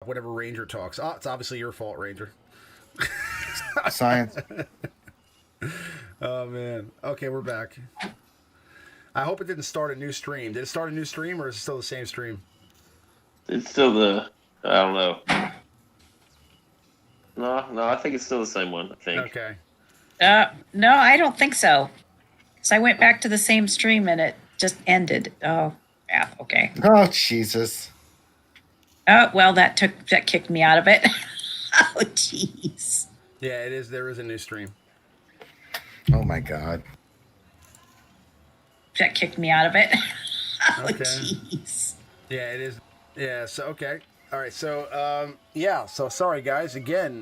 Whatever Ranger talks. Oh, it's obviously your fault, Ranger. Science. Oh, man. Okay, we're back. I hope it didn't start a new stream. Did it start a new stream, or is it still the same stream? It's still the... I don't know. No, I think it's still the same one, I think. Okay. No, I don't think so. So I went back to the same stream and it just ended. Oh, yeah, okay. Oh, Jesus. Oh, well, that kicked me out of it. Oh, jeez. Yeah, it is. There is a new stream. Oh, my God. That kicked me out of it. Oh, Okay. jeez. Yeah, it is. Yeah, so, okay. All right, so, yeah, so sorry, guys. Again,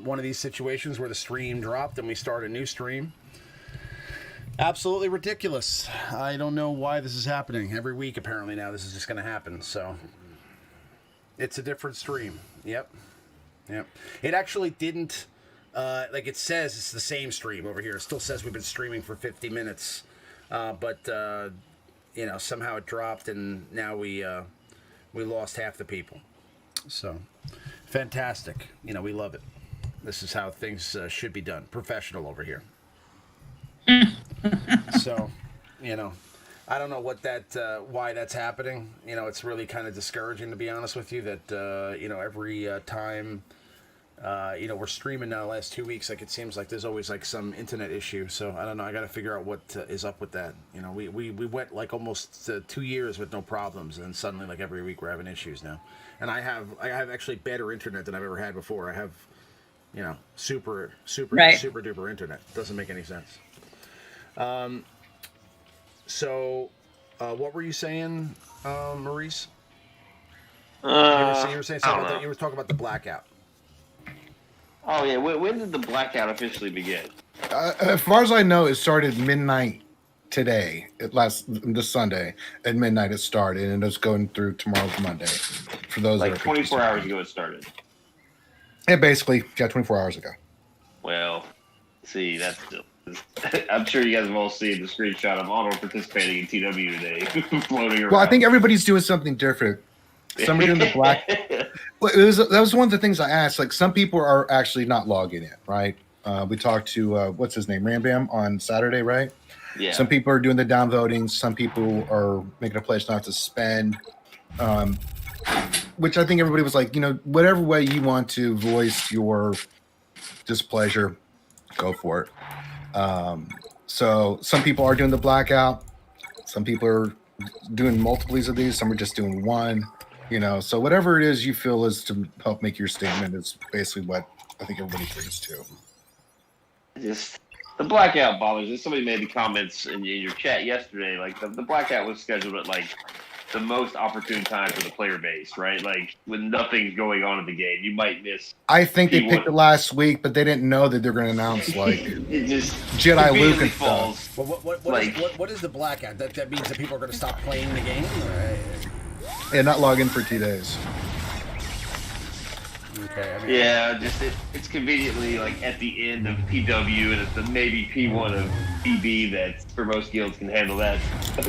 one of these situations where the stream dropped and we start a new stream. Absolutely ridiculous. I don't know why this is happening. Every week, apparently, now this is just going to happen, so... It's a different stream. Yep. It actually didn't, like it says it's the same stream over here. It still says we've been streaming for 50 minutes. But you know, somehow it dropped and now we lost half the people. So, fantastic. You know, we love it. This is how things should be done. Professional over here. So, you know. I don't know what that, why that's happening. You know, it's really kind of discouraging, to be honest with you, that, you know, every time, you know, we're streaming now the last 2 weeks, like, it seems like there's always, like, some internet issue. So, I don't know. I got to figure out what is up with that. You know, we went, like, almost 2 years with no problems, and then suddenly, like, every week we're having issues now. And I have actually better internet than I've ever had before. I have, you know, super duper internet. Doesn't make any sense. So, what were you saying, Maurice? You were saying something. You were talking about the blackout. Oh yeah, when did the blackout officially begin? As far as I know, it started midnight today. This Sunday at midnight it started, and it's going through tomorrow's Monday. For those Like that are 24 hours ago, it started. Yeah, basically, 24 hours ago. Well, see, that's still. I'm sure you guys have all seen the screenshot of Arnold participating in TW today, floating around. Well, I think everybody's doing something different. Some are doing the black. Well, that was one of the things I asked. Like, some people are actually not logging in, right? We talked to what's his name, Rambam, on Saturday, right? Yeah. Some people are doing the downvoting. Some people are making a pledge not to spend. Which I think everybody was like, you know, whatever way you want to voice your displeasure, go for it. So some people are doing the blackout. Some people are doing multiples of these. Some are just doing one, you know. So whatever it is you feel is to help make your statement is basically what I think everybody agrees to. Just the blackout bothers me. Somebody made the comments in your chat yesterday. Like the blackout was scheduled at like the most opportune time for the player base, right? Like when nothing's going on in the game, you might miss. I think they picked it last week, but they didn't know that they're going to announce like it just Jedi Luke and falls. stuff. Well, what is the blackout? That means that people are going to stop playing the game? Yeah, not log in for 2 days. Okay. I mean, Yeah, just it's conveniently like at the end of PW and it's the maybe P1 of PB that for most guilds can handle that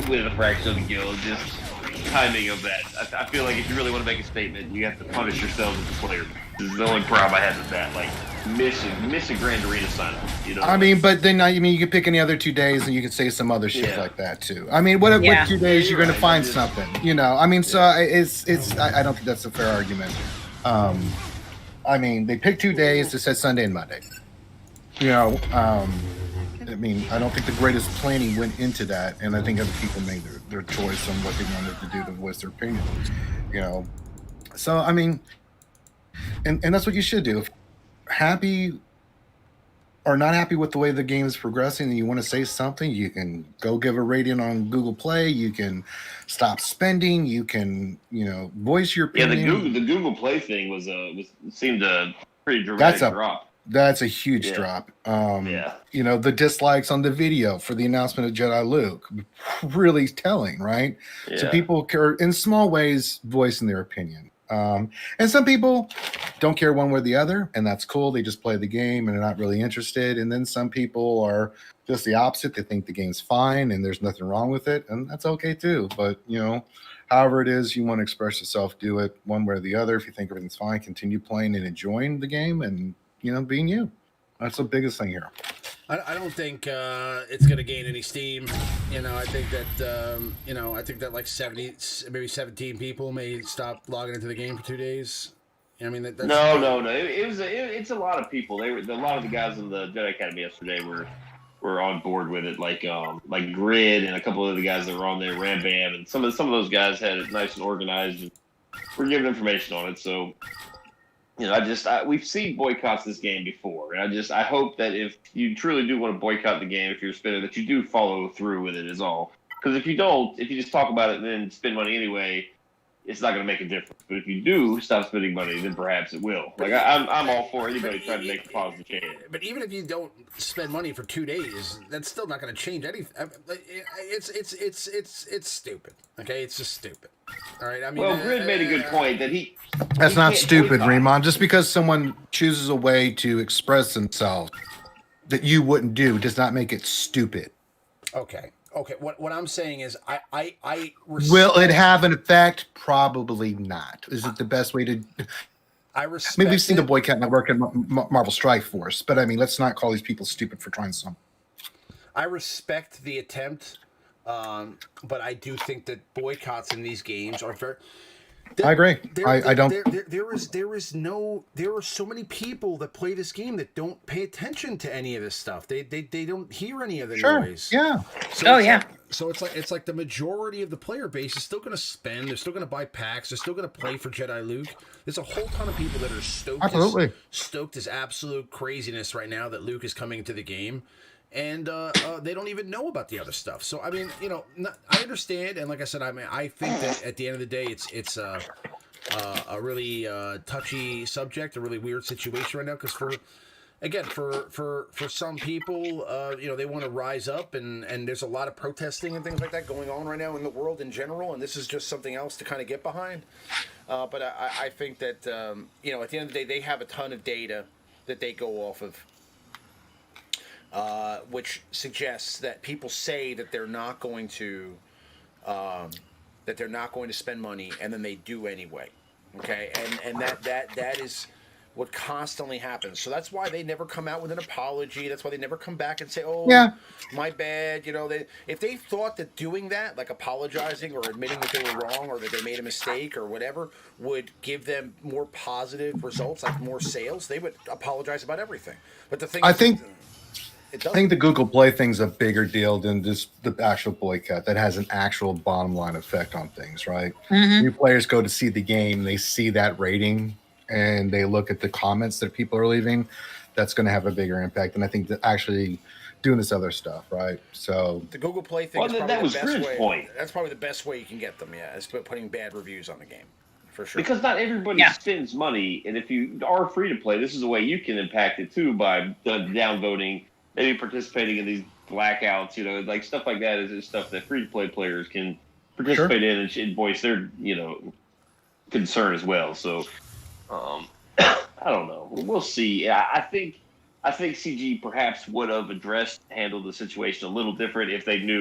with a fraction of the guild. Just timing of that. I feel like if you really want to make a statement, you have to punish yourself as a player. This is the only problem I have with that. Like miss a Grand Arena sign up. You know. I mean, but then you could pick any other 2 days and you could say some other shit like that too. I mean, what 2 days you're going to find something, you know? I mean, so it's I don't think that's a fair argument. I mean, they picked 2 days. It said Sunday and Monday. You know, I mean, I don't think the greatest planning went into that, and I think other people made their choice on what they wanted to do to voice their opinion. You know, so I mean, and that's what you should do. If happy or not happy with the way the game is progressing, and you want to say something, you can go give a rating on Google Play. You can stop spending. You can, you know, voice your opinion. Yeah, the Google Play thing was seemed a pretty dramatic drop. That's a huge drop. You know, the dislikes on the video for the announcement of Jedi Luke, really telling, right? Yeah. So people are in small ways voicing their opinion. And some people don't care one way or the other, and that's cool. They just play the game and they're not really interested. And then some people are just the opposite. They think the game's fine and there's nothing wrong with it, and that's okay too. But, you know, However it is you want to express yourself, do it one way or the other. If you think everything's fine, continue playing and enjoying the game and, being you. That's the biggest thing here. I don't think it's going to gain any steam. I think that, I think that like 70, maybe 17 people may stop logging into the game for 2 days. I mean, that's no. It's a lot of people. A lot of the guys in the Jedi Academy yesterday were on board with it, like Grid and a couple of the guys that were on there, Rambam, and some of those guys had it nice and organized and were giving information on it. So, we've seen boycotts this game before, and I hope that if you truly do want to boycott the game, if you're a spinner, that you do follow through with it is all. Because if you don't, if you just talk about it and then spend money anyway, it's not going to make a difference. But if you do stop spending money, then perhaps it will. Like I'm all for anybody trying to make a positive change. But even if you don't spend money for 2 days, that's still not going to change anything. It's stupid. Okay, it's just stupid. All right. I mean, well, Grid made a good point that that's not stupid, boycott. Raymond. Just because someone chooses a way to express themselves that you wouldn't do does not make it stupid. Okay. What I'm saying is, I will it have an effect? Probably not. Is it the best way to? I respect. Maybe we've seen the Boycott Network and Marvel Strike Force, but I mean, let's not call these people stupid for trying something. I respect the attempt, but I do think that boycotts in these games are very. I agree. I don't. There are so many people that play this game that don't pay attention to any of this stuff. They don't hear any of the noise. Yeah. So it's like the majority of the player base is still going to spend. They're still going to buy packs. They're still going to play for Jedi Luke. There's a whole ton of people that are stoked as absolute craziness right now that Luke is coming into the game. And they don't even know about the other stuff. So I mean, I understand, and like I said, I think that at the end of the day, it's a really touchy subject, a really weird situation right now. Because for some people, they want to rise up, and there's a lot of protesting and things like that going on right now in the world in general, and this is just something else to kind of get behind. But I think that at the end of the day, they have a ton of data that they go off of. Which suggests that people say that they're not going to spend money, and then they do anyway. Okay, and that is what constantly happens. So that's why they never come out with an apology. That's why they never come back and say, "Oh, my bad." If they thought that doing that, like apologizing or admitting that they were wrong or that they made a mistake or whatever, would give them more positive results, like more sales, they would apologize about everything. But the thing, I think the Google Play thing's a bigger deal than just the actual boycott. That has an actual bottom line effect on things, right? Mm-hmm. New players go to see the game, they see that rating, and they look at the comments that people are leaving. That's going to have a bigger impact than I think that actually doing this other stuff, right? So the Google Play thing is probably the best way. That's probably the best way you can get them. Yeah, is putting bad reviews on the game. For sure. Because not everybody spends money, and if you are free to play, this is a way you can impact it too by downvoting. Maybe participating in these blackouts, like stuff like that is stuff that free-to-play players can participate in and voice their, concern as well. So, I don't know. We'll see. I think CG perhaps would have handled the situation a little different if they knew